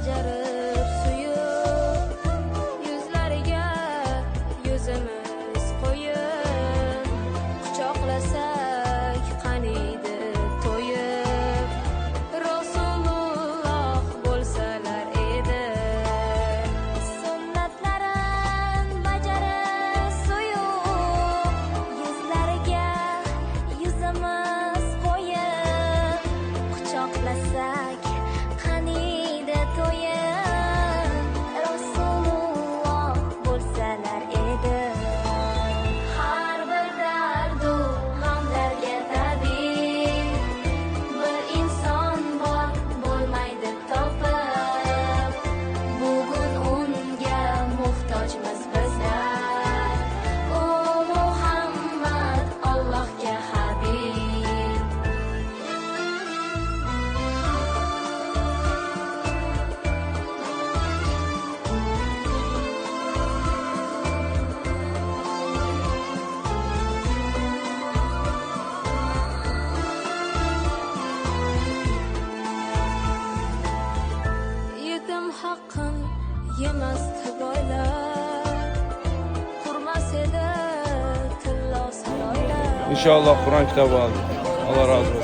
bajarib suyub, yuzlariga yuzimiz qo'yib, quchoqlasak qaniydi to'yib, Rasululloh bo'lsalar edi. Sunnatlarin bajarib suyub, yuzlariga yuzimiz qo'yib, quchoqlasak qaniydi to'yib, Rasululloh bo'lsalar edi. Har bir dardu g'amlarga tabib, bir inson bor bo'lmaydi topib, bugun unga muhtojmiz bizlar. O Muhammad, Allohga habib. Yetim haqqin yemasdi boylar, qurmas edi tillo saroylar. İnşallah Kur'an kitabı aldık. Allah razı olsun.